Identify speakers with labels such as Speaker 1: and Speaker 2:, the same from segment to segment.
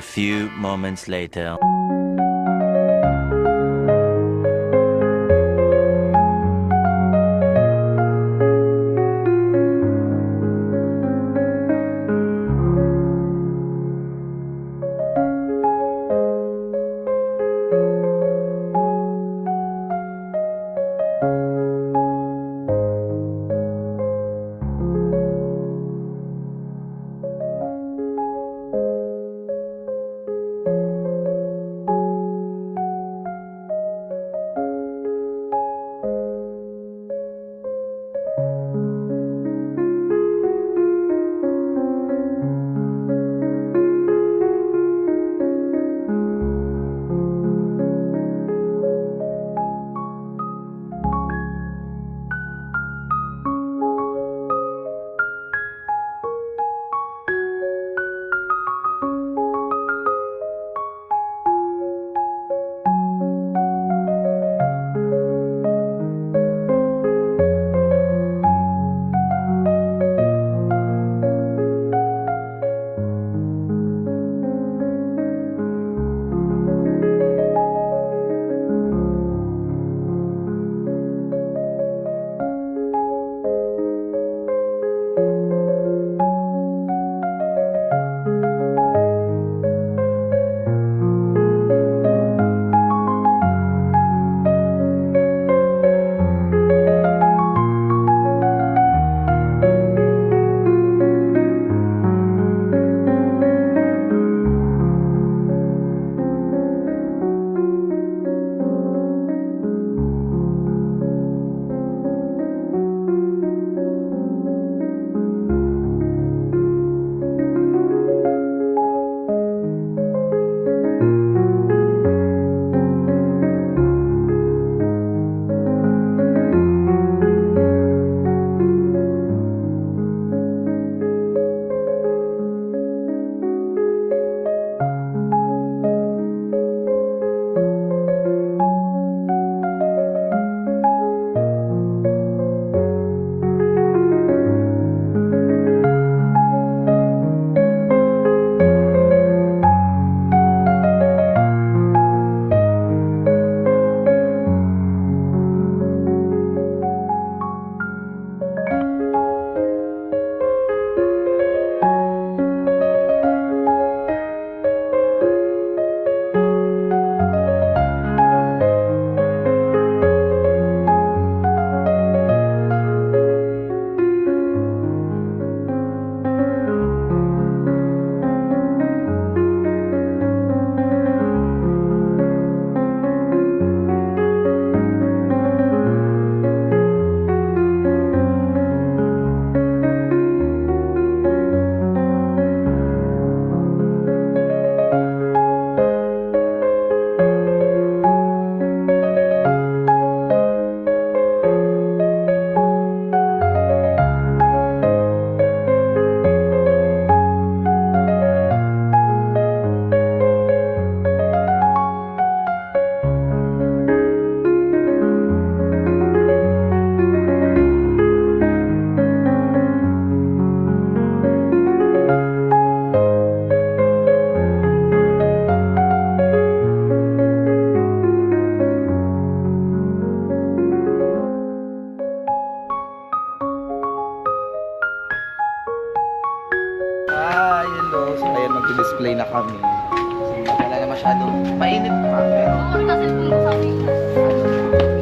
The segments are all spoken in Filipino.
Speaker 1: A few moments later.
Speaker 2: Hello. So, ayan, mag-display na kami. So, wala na masyado. Mainit pa, pero...
Speaker 3: Oo, kasi kung sabi ko.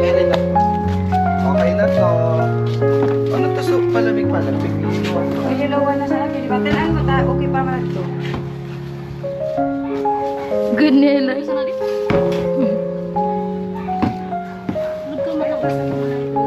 Speaker 2: Kailan na. Okay na to. Ano to? So, palamig-palamig.
Speaker 4: Ay, hilawan na sa akin. Diba? Talaan mo ta, okay pa man ito.
Speaker 3: Good nila. Isa na dito. Good ka malabas sa mga ito.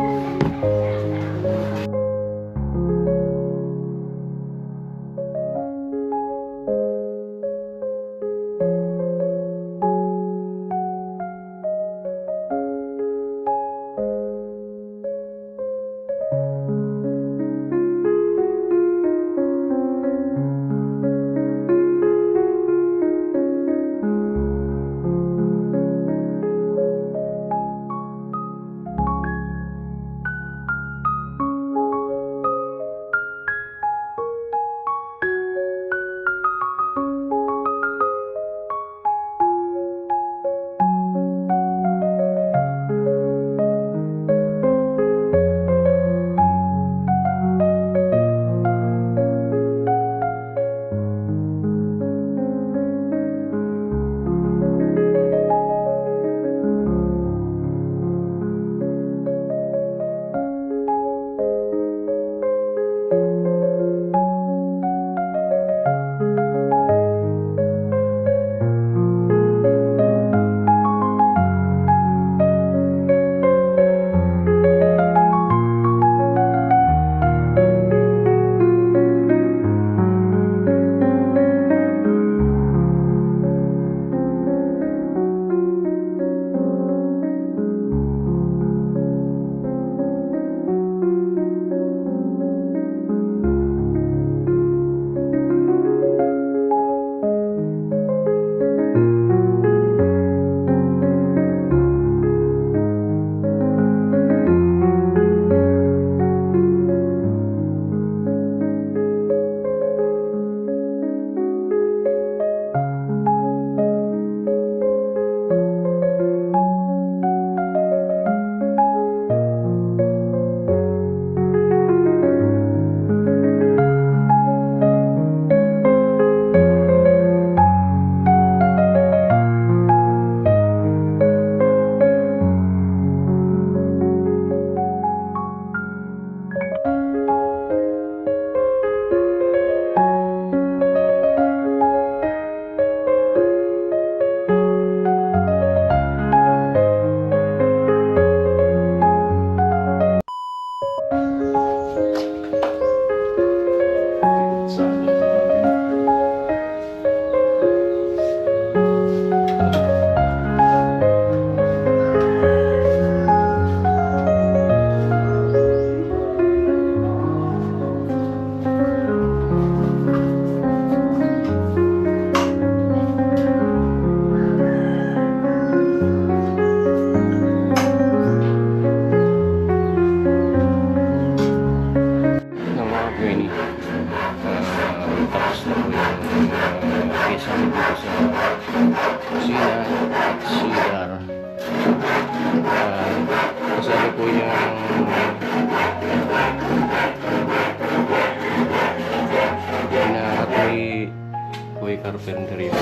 Speaker 5: carpentry yung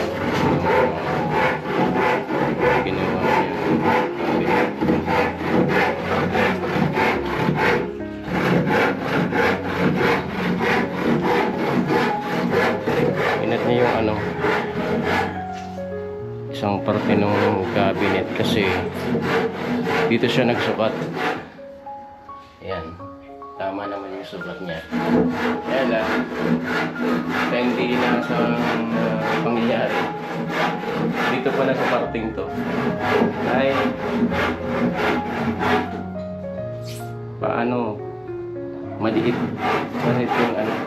Speaker 5: ginawa niya. Inat niya yung isang parte ng cabinet kasi dito siya nagsukat. Ayan, tama naman yung sukat niya. Kaya lang, hindi na sa pangyayari. Dito pala sa parting to ay paano maliit yung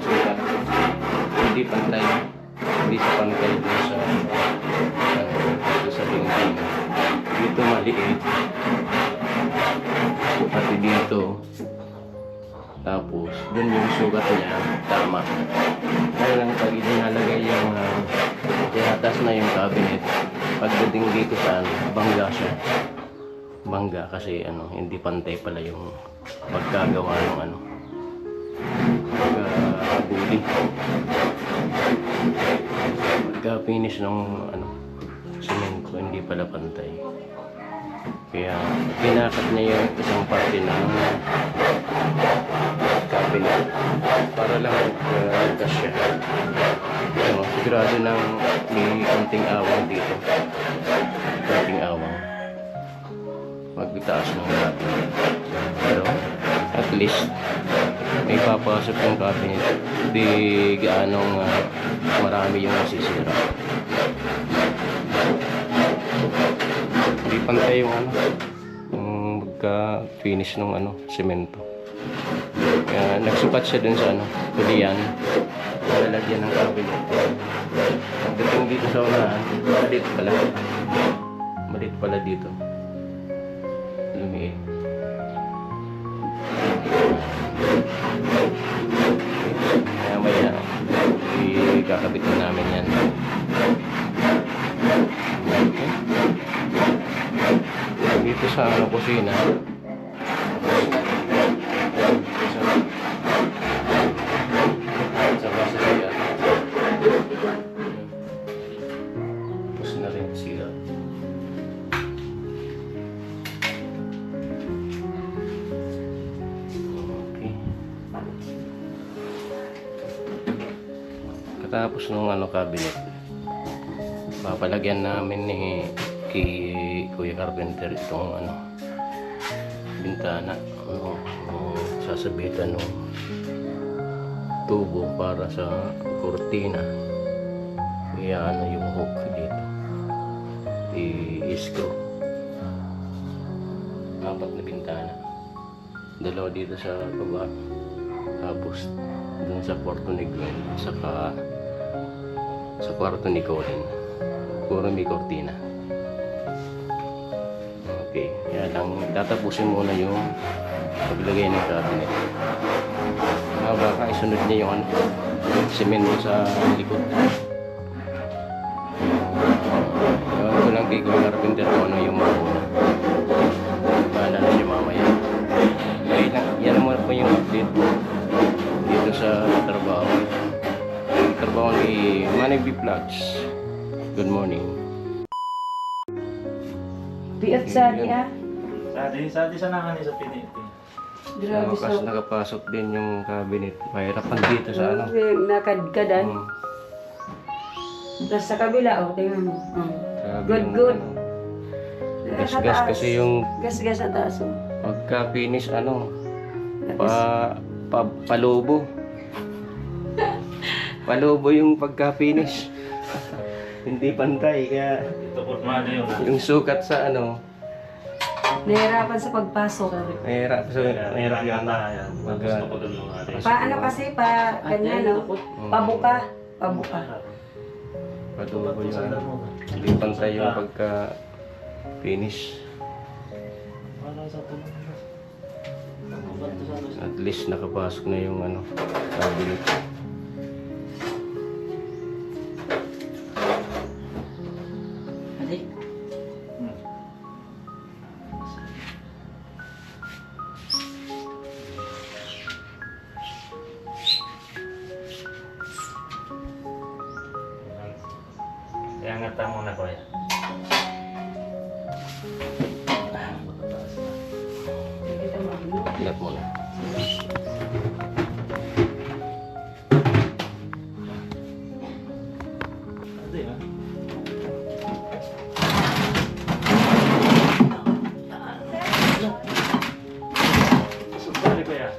Speaker 5: sukat. Hindi pantay. Hindi sa pantay dito sa dingding. Dito maliit. Pati dito. Tapos, dun yung sugat niya, tama. Kaya lang pag inalagay yung iatas na yung cabinet, pagdating dito sa bangga siya. Bangga kasi hindi pantay pala yung pagkagawa ng pagka-budi. Pagka-finish ng semento, hindi pala pantay. Kaya pinakat niya yung isang parte ng cabinet para lang magkas siya. Sigurado nang may konting awang dito. Konting awang. Magtaas ng cabinet. Pero at least may papasok yung cabinet. Hindi gaanong marami yung nasisira. Hindi pantay yung magka-finish ng semento. Kaya nagsukat siya dun sa tulian. Lalagyan ng cabinet. Pagdating dito sa unahan, maliit pala. Maliit pala dito. Lumiit. Kaya maya, ikakabit na namin yan. Dito sa kusina. Sa basaya. Tapos na rin sila. Okay. Pagkatapos ng cabinet, papalagyan namin ni kay Kuya Carpenter itong bintana, sasabitan ng tubo para sa kurtina. Yung hook dito, i-screw. 4 na bintana, 2 dito sa baba, tapos dun sa kwarto ni Gwen, saka sa kwarto ni Colin, puro may kortina. Okay, kaya lang tatapusin muna yung paglagay ng cabinet. Baka isunod niya yung semento sa likod. Ewan ko lang kay Kuya Carpenter kung ano yung mauna. Bahala na siya mamaya. Okay lang, yan naman po yung update dito sa trabaho. Trabaho ni Manny B Vlogs. Good morning.
Speaker 4: Biot sa niya.
Speaker 6: Sadi sa nangan sa piniti.
Speaker 4: Grabe
Speaker 5: Kasi
Speaker 4: sa.
Speaker 5: nakapasok din yung cabinet. Mahirapan dito sa
Speaker 4: Nakadkadan. Tapos sa kabila, tingnan mo.
Speaker 5: Grabe
Speaker 4: Good,
Speaker 5: yung,
Speaker 4: good.
Speaker 5: Gas-gas kasi yung
Speaker 4: Gas-gas sa taas.
Speaker 5: pagka-finish palubo. Palubo yung pagka-finish. Hindi pantay kaya
Speaker 6: Ito po mali
Speaker 5: yung sukat sa
Speaker 4: Nahirapan sa pagpasok.
Speaker 5: mahirap yan.
Speaker 6: Gusto ko dun mga
Speaker 4: Paano kasi ganyan, no? Pabuka.
Speaker 5: Palubo yung hindi pantay yung pagka-finish. At least nakapasok na yung cabinet.
Speaker 6: Kaya ngata mo na ko yan.
Speaker 5: Ilat mo na.
Speaker 6: Ate ha? Sorry ko yan.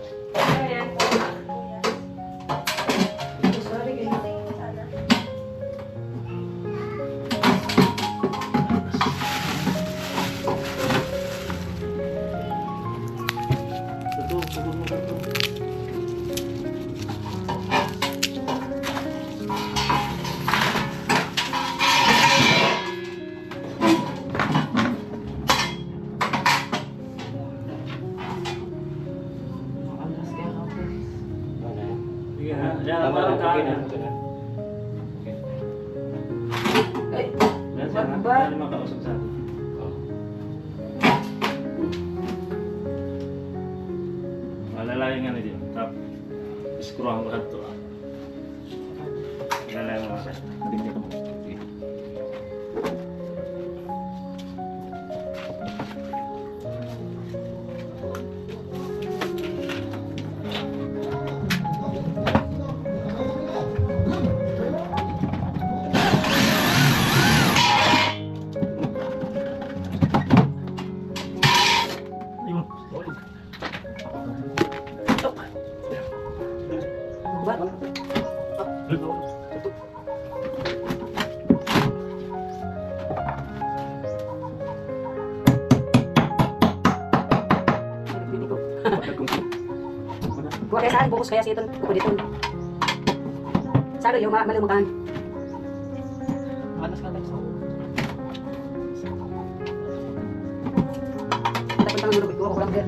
Speaker 6: Sige ha? Yan,
Speaker 5: Tama
Speaker 6: parang
Speaker 5: na, okay na.
Speaker 6: kanan.
Speaker 4: Ay,
Speaker 6: Yan siya ha?
Speaker 4: Ba?
Speaker 6: Yan makausap sa atin. Malalayo nga na din. Tap. Screw ang lahat to. Malalayo mo siya. Bigyan mo. Ayun.
Speaker 4: Kuha kaya saan? Bukus kaya siya ito. Buko dito. Saan yung malumukan?
Speaker 6: Manas ka lang.
Speaker 4: Dapat pang nurubit ko. Ako lang din.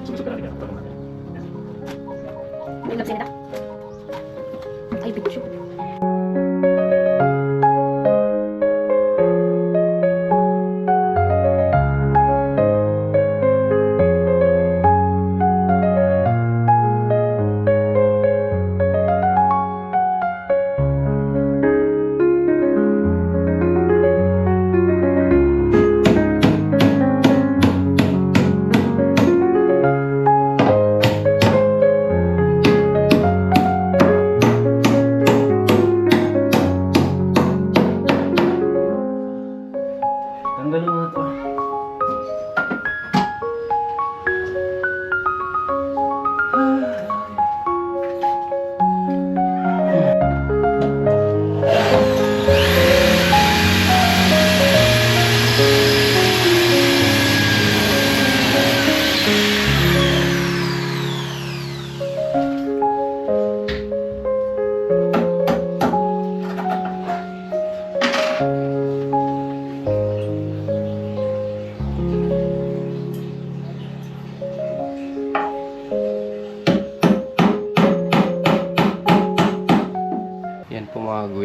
Speaker 6: Sumusok ka na rin.
Speaker 3: May lapsin na. Ay, picture.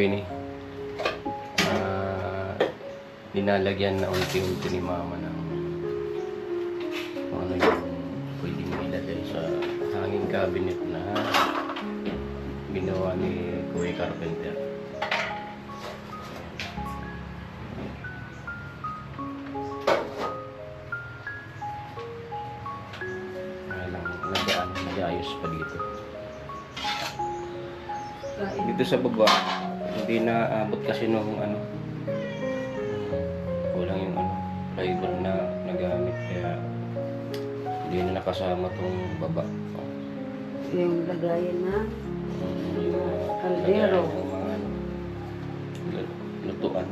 Speaker 5: Winnie, nilalagyan na unti-unti ni mama ng ano yung pwedeng ilagay sa hanging cabinet na ginawa ni Kuya Carpenter. Nag-ayos pa dito. Dito sa baba, hindi na abot kasi nung ano, kulang yung ano, fiber na nagamit, kaya hindi na nakasama tong baba.
Speaker 4: Yung lagayan na
Speaker 5: Yung
Speaker 4: kaldero.
Speaker 5: lagayan ng mga ano, lutuan.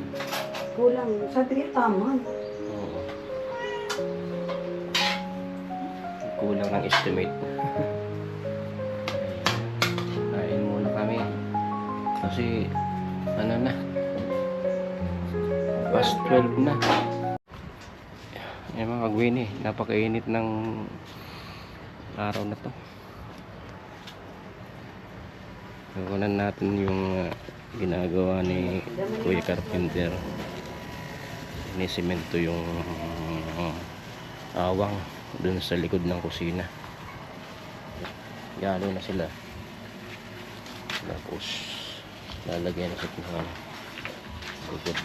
Speaker 4: Kulang. Sa tama.
Speaker 5: Oo. Kulang ang estimate. Kain muna kami. Kasi ano na, past 12 na. Yan mga Gwini, napakainit ng araw na to. Kukunan natin yung ginagawa ni Kuya Carpenter. Inisemento yung awang dun sa likod ng kusina. Yalo na sila. Tapos lalagyan na sa pinang likod.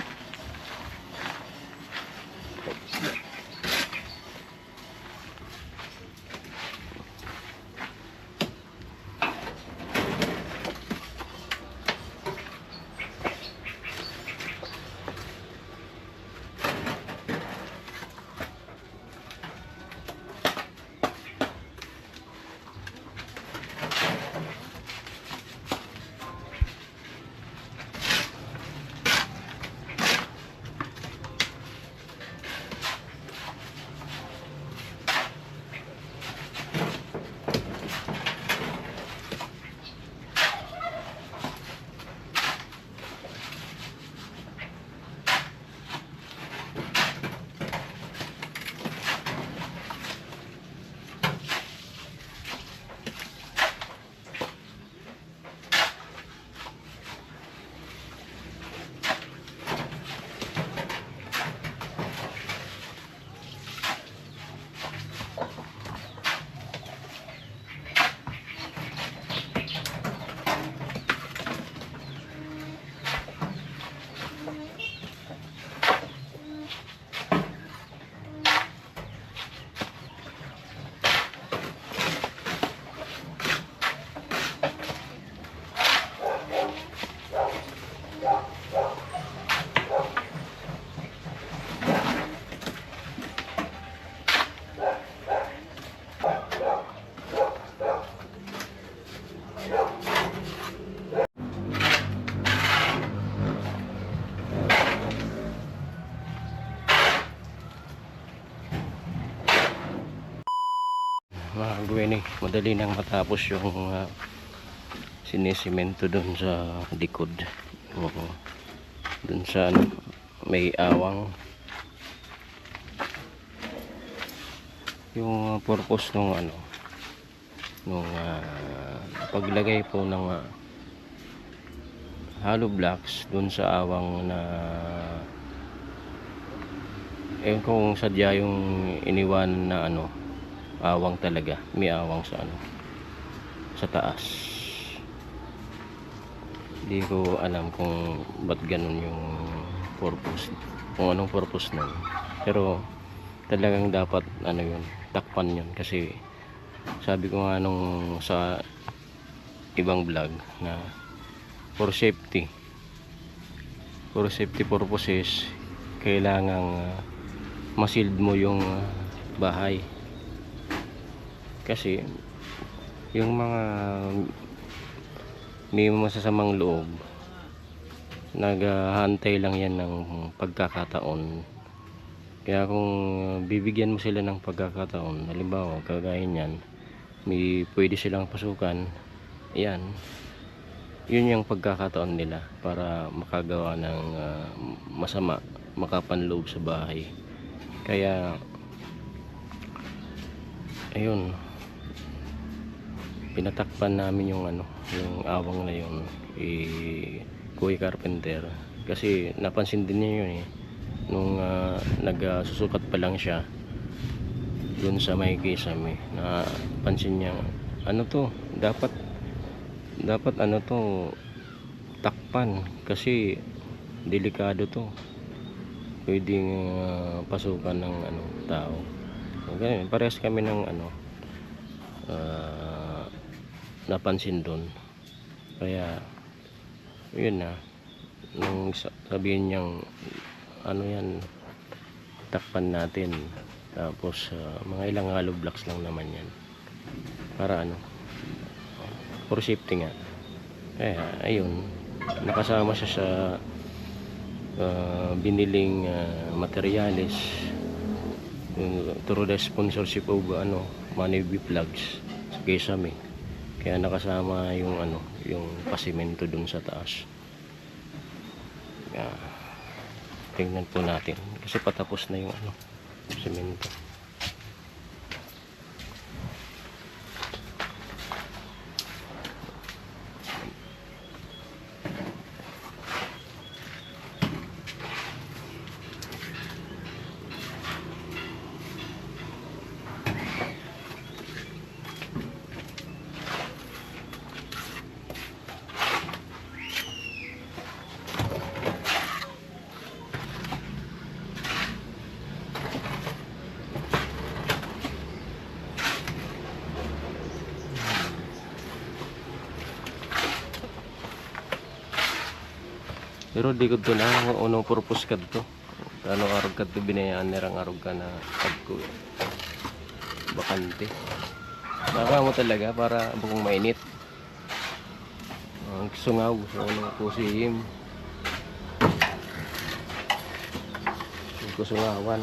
Speaker 5: Mga Gwini, madali nang matapos yung sinisemento dun sa likod. Oo. Dun sa ano, may awang. Yung purpose nung ano, nung paglagay po ng hollow blocks dun sa awang na kung sadya yung iniwan na ano, awang talaga, may awang sa ano, sa taas. Hindi ko alam kung ba't ganun yung purpose, kung anong purpose nun, pero talagang dapat ano yun, takpan yun. Kasi sabi ko nga nung sa ibang vlog na for safety purposes, kailangang masild mo yung bahay. Kasi yung mga may masasamang loob, naghahantay lang yan ng pagkakataon. Kaya kung bibigyan mo sila ng pagkakataon, halimbawa kagaya niyan, may pwede silang pasukan, ayan, yun yung pagkakataon nila para makagawa ng masama, makapanloob sa bahay. Kaya ayun, pinatakpan namin yung ano, yung awang na yun, Kuya Carpenter. Kasi napansin din niya yun eh. Nung nagsusukat pa lang siya dun sa may kisame, napansin niya, ano to, dapat ano to, takpan kasi delikado to, pwedeng pasukan ng tao. So, ganun, parehas kami ng napansin dun. Kaya yun na, nung sabihin niyang yan, takpan natin, tapos mga ilang hollow blocks lang naman yan para for safety nga. Kaya ayun, nakasama siya sa biniling materials through the sponsorship of Manibee Plugs sa Kisame. Kaya nakasama yung yung pasimento dun sa taas. Tingnan po natin kasi patapos na yung semento. Pero di ko na unang purpose kad to. Ano arog kad to binayaan nirang arog ka na pagko bakante. Baka mo talaga para bukong mainit. Ang sungaw sa unang kusihim. Kusungawan.